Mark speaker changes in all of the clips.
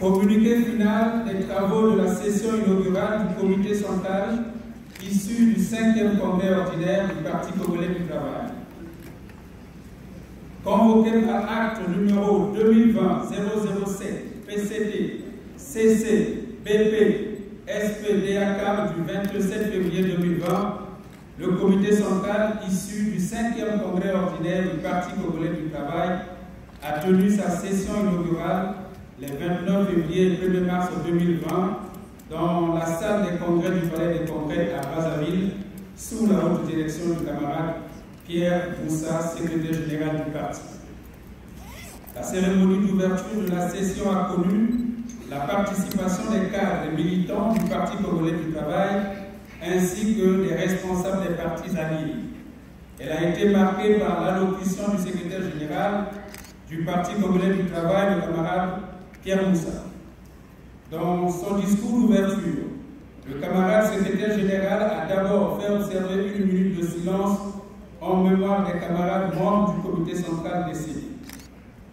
Speaker 1: Communiqué final des travaux de la session inaugurale du comité central issu du 5e congrès ordinaire du Parti congolais du travail. Convoqué par acte numéro 2020-007 PCT CC BP SPDACAM du 27 février 2020, le comité central issu du 5e congrès ordinaire du Parti congolais du travail a tenu sa session inaugurale les 29 février et 1er mars 2020 dans la salle des congrès du Palais des Congrès à Brazzaville, sous la haute direction du camarade Pierre Moussa, secrétaire général du parti. La cérémonie d'ouverture de la session a connu la participation des cadres et militants du Parti congolais du travail ainsi que des responsables des partis alliés. Elle a été marquée par l'allocution du secrétaire général du Parti congolais du travail, le camarade Pierre Moussa. Dans son discours d'ouverture, le camarade secrétaire général a d'abord fait observer 1 minute de silence en mémoire des camarades membres du comité central décédés.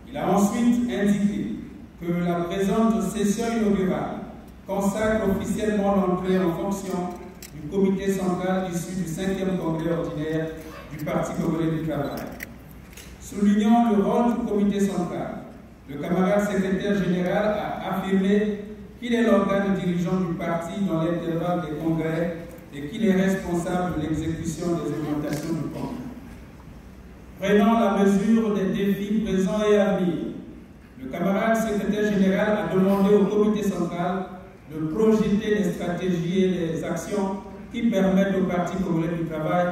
Speaker 1: Il a ensuite indiqué que la présente session inaugurale consacre officiellement l'entrée en fonction du comité central issu du 5e congrès ordinaire du Parti congolais du travail. Soulignant le rôle du comité central, le camarade secrétaire général a affirmé qu'il est l'organe dirigeant du parti dans l'intervalle des congrès et qu'il est responsable de l'exécution des orientations du congrès. Prenant la mesure des défis présents et à venir, le camarade secrétaire général a demandé au comité central de projeter des stratégies et des actions qui permettent au Parti congolais du travail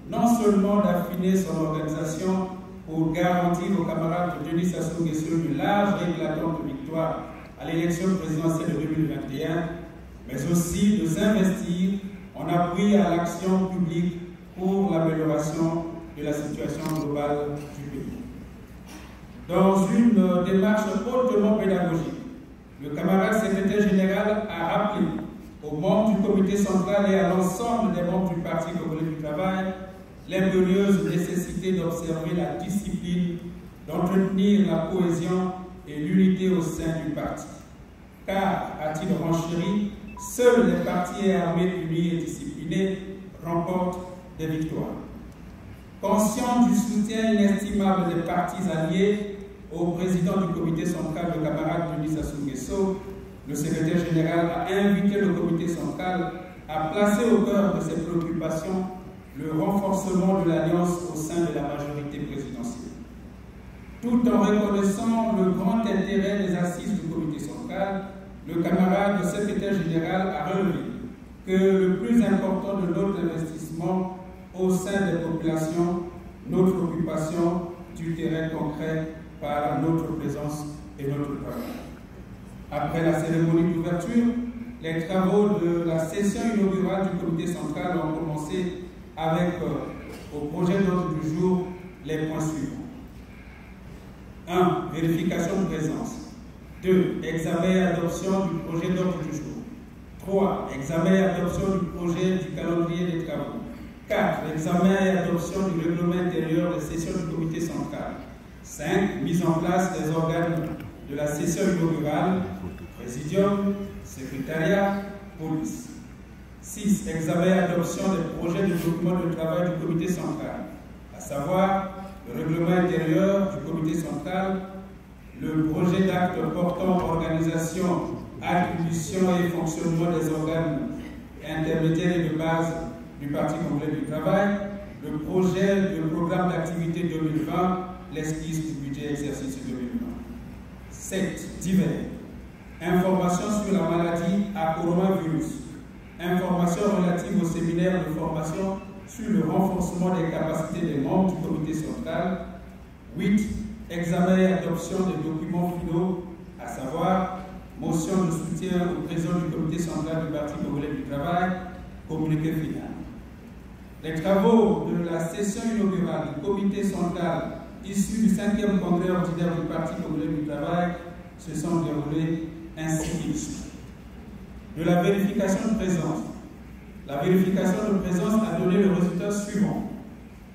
Speaker 1: non seulement d'affiner son organisation pour garantir aux camarades de Denis Sassou Nguesso une large et éclatante victoire à l'élection présidentielle de 2021, mais aussi de s'investir en appui à l'action publique pour l'amélioration de la situation globale du pays. Dans une démarche hautement pédagogique, le camarade secrétaire général a rappelé aux membres du comité central et à l'ensemble des membres du Parti congolais du travail l'impérieuse nécessité d'observer la discipline, d'entretenir la cohésion et l'unité au sein du parti. Car, a-t-il renchéri, seuls les partis et armées unis et disciplinés remportent des victoires. Conscient du soutien inestimable des partis alliés au président du comité central, le camarade Denis Sassou Nguesso, le secrétaire général a invité le comité central à placer au cœur de ses préoccupations le renforcement de l'alliance au sein de la majorité présidentielle. Tout en reconnaissant le grand intérêt des assises du comité central, le camarade secrétaire général a relevé que le plus important de notre investissement au sein des populations, notre occupation du terrain concret par notre présence et notre travail. Après la cérémonie d'ouverture, les travaux de la session inaugurale du comité central ont commencé avec, au projet d'ordre du jour, les points suivants. 1. Vérification de présence. 2. Examen et adoption du projet d'ordre du jour. 3. Examen et adoption du projet du calendrier des travaux. 4. Examen et adoption du règlement intérieur des sessions du comité central. 5. Mise en place des organes de la session inaugurale, présidium, secrétariat, police. 6. Examen et adoption des projets de documents de travail du comité central, à savoir le règlement intérieur du comité central, le projet d'acte portant organisation, attribution et fonctionnement des organes intermédiaires et de base du Parti congolais du travail, le projet de programme d'activité 2020, l'esquisse du budget exercice 2020. 7. Divers. Informations sur la maladie à coronavirus. Informations relatives au séminaire de formation sur le renforcement des capacités des membres du comité central. 8. Examen et adoption des documents finaux, à savoir motion de soutien au président du comité central du Parti congolais du travail, communiqué final. Les travaux de la session inaugurale du comité central issu du 5e congrès ordinaire du Parti congolais du travail se sont déroulés ainsi qu'il suit. De la vérification de présence. La vérification de présence a donné le résultat suivant.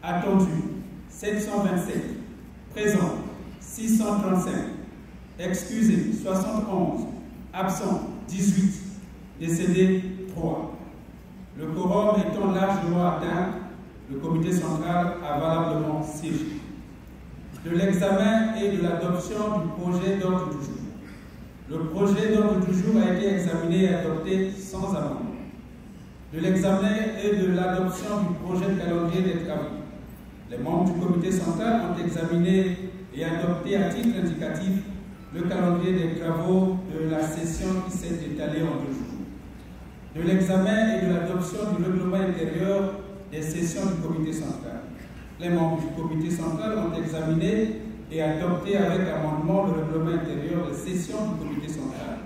Speaker 1: Attendu, 727. Présent, 635. Excusé, 71. Absents 18. Décédés 3. Le quorum étant largement atteint, le comité central a valablement siégé. De l'examen et de l'adoption du projet d'ordre du jour. Le projet d'ordre du jour a été examiné et adopté sans amendement. De l'examen et de l'adoption du projet de calendrier des travaux. Les membres du comité central ont examiné et adopté à titre indicatif le calendrier des travaux de la session qui s'est étalée en 2 jours. De l'examen et de l'adoption du règlement intérieur des sessions du comité central. Les membres du comité central ont examiné et adopté avec amendement le règlement intérieur des sessions du comité central.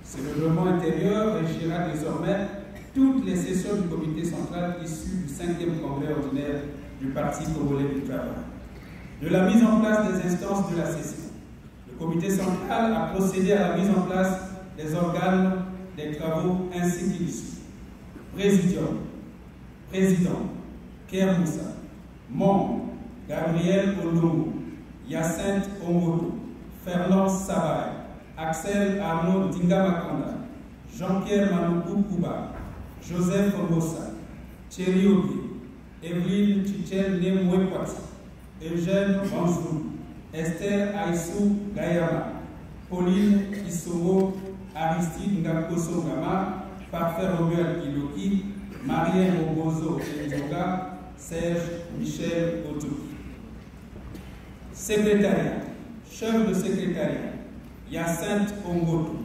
Speaker 1: Ce règlement intérieur régira désormais toutes les sessions du comité central issues du 5e congrès ordinaire du Parti congolais du travail. De la mise en place des instances de la session, le comité central a procédé à la mise en place des organes des travaux ainsi qu'il suit. Présidium, président, Kerr Moussa, membre, Gabriel Olongo, Hyacinthe Ongoto, Fernand Savary, Axel Arnaud Dingamakanda, Jean-Pierre Manoukou Kouba, Joseph Mossa, Thierry Obi, Evelyne Tchichel Nemwekwati, Eugène Banzou, Esther Aïssou Gayama, Pauline Kissowo, Aristide Ngakoso Gama, Parfait Romuald Kiloki, Marielle Mobozo Ndioga, Serge Michel Otoki. Secrétariat. Chef de secrétariat, Hyacinthe Ongoto.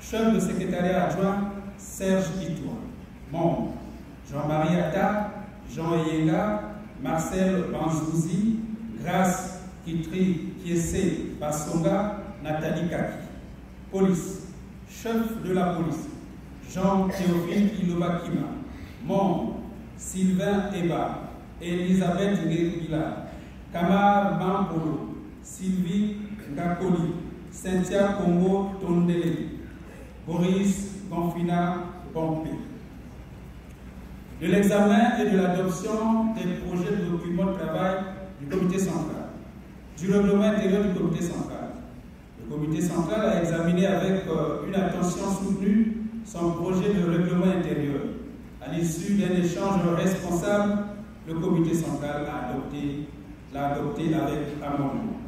Speaker 1: Chef de secrétariat adjoint, Serge Itoua. Membre, Jean-Marie Atta, Jean Eyenga, Marcel Banzouzi, Grace Kitri Kiese Basonga, Nathalie Kaki. Police. Chef de la police, Jean-Théophile Ilobakima. Membre, Sylvain Eba, Elisabeth Nguela, Kamar Bampolo, Sylvie Ngakoli, Cynthia Congo Tondele, Boris Gonfina Pompé. De l'examen et de l'adoption des projets de documents de travail du comité central, du règlement intérieur du comité central. Le comité central a examiné avec une attention soutenue son projet de règlement intérieur. À l'issue d'un échange responsable, le comité central l'a adopté avec amendement.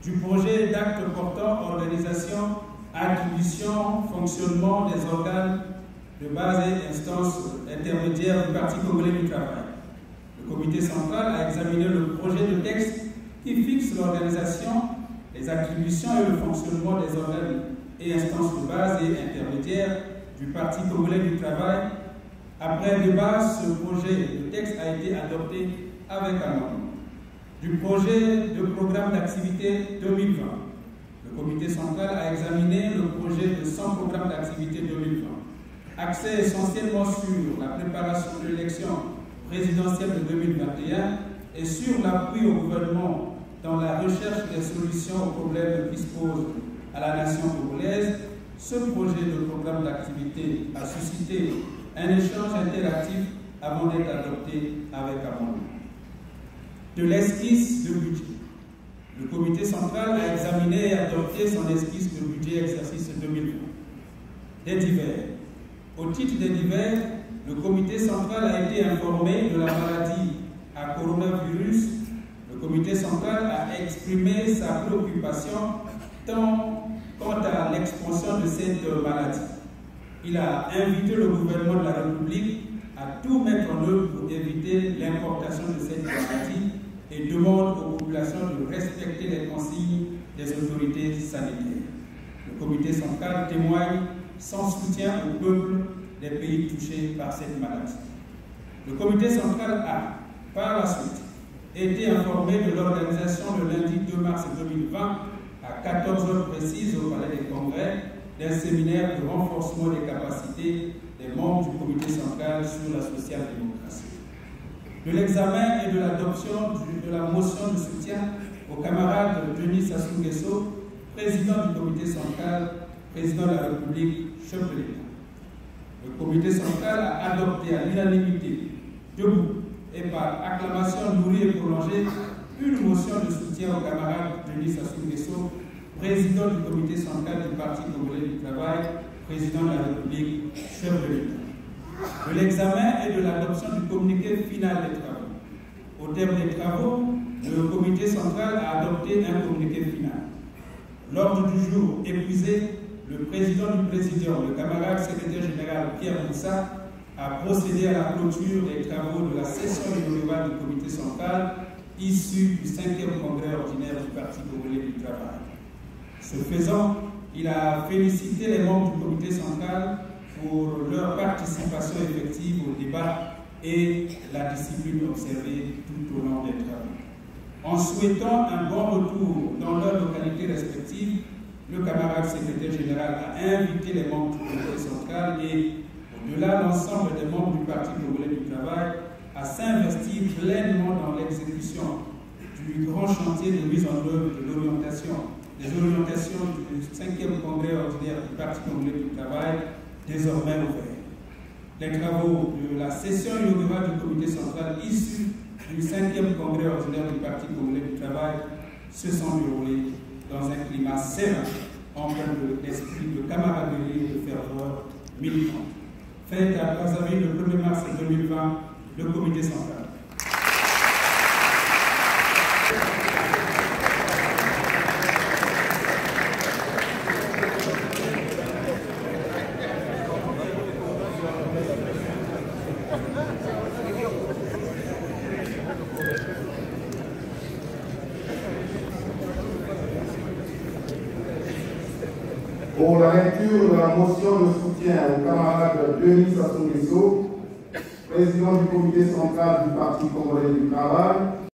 Speaker 1: Du projet d'acte portant organisation, attribution, fonctionnement des organes de base et instances intermédiaires du Parti congolais du travail. Le comité central a examiné le projet de texte qui fixe l'organisation, les attributions et le fonctionnement des organes et instances de base et intermédiaires du Parti congolais du travail. Après débat, ce projet de texte a été adopté avec amendement. Du projet de programme d'activité 2020, le comité central a examiné le projet de 100 programmes d'activité 2020. Axé essentiellement sur la préparation de l'élection présidentielle de 2021 et sur l'appui au gouvernement dans la recherche des solutions aux problèmes qui se posent à la nation congolaise, ce projet de programme d'activité a suscité un échange interactif avant d'être adopté avec amendement. De l'esquisse de budget. Le comité central a examiné et adopté son esquisse de budget exercice 2020. Des divers. Au titre des divers, le comité central a été informé de la maladie à coronavirus. Le comité central a exprimé sa préoccupation tant quant à l'expansion de cette maladie. Il a invité le gouvernement de la République à tout mettre en œuvre pour éviter l'importation de cette maladie et demande aux populations de respecter les consignes des autorités sanitaires. Le comité central témoigne son soutien au peuple des pays touchés par cette maladie. Le comité central a, par la suite, été informé de l'organisation le lundi 2 mars 2020 à 14h précises au Palais des Congrès d'un séminaire de renforcement des capacités des membres du comité central sur la social-démocratie. De l'examen et de l'adoption de la motion de soutien au camarade Denis Sassou Nguesso, président du comité central, président de la République, chef de l'État. Le comité central a adopté à l'unanimité, debout et par acclamation nourrie et prolongée, une motion de soutien au camarade Denis Sassou Nguesso président du comité central du Parti congolais du travail, président de la République, chef de l'État. De l'examen et de l'adoption du communiqué final des travaux. Au terme des travaux, le comité central a adopté un communiqué final. L'ordre du jour épuisé, le président du présidium, le camarade secrétaire général Pierre Moussa, a procédé à la clôture des travaux de la session inaugurale du comité central issue du 5e congrès ordinaire du Parti congolais du travail. Ce faisant, il a félicité les membres du comité central pour leur participation effective au débat et la discipline observée tout au long des travaux. En souhaitant un bon retour dans leurs localités respectives, le camarade secrétaire général a invité les membres du comité central et, au-delà, l'ensemble des membres du Parti congolais du travail à s'investir pleinement dans l'exécution du grand chantier de mise en œuvre de des orientations du 5e congrès ordinaire du Parti congolais du travail, désormais ouvert. Les travaux de la session inaugurale du comité central issue du 5e congrès ordinaire du Parti congolais du travail se sont déroulés dans un climat serein, empreint d'esprit de camaraderie et de ferveur militante. Fait à Brazzaville le 1er mars 2020, le comité central.
Speaker 2: Pour la lecture de la motion de soutien au camarade Denis Sassou Nguesso, président du comité central du Parti congolais du travail,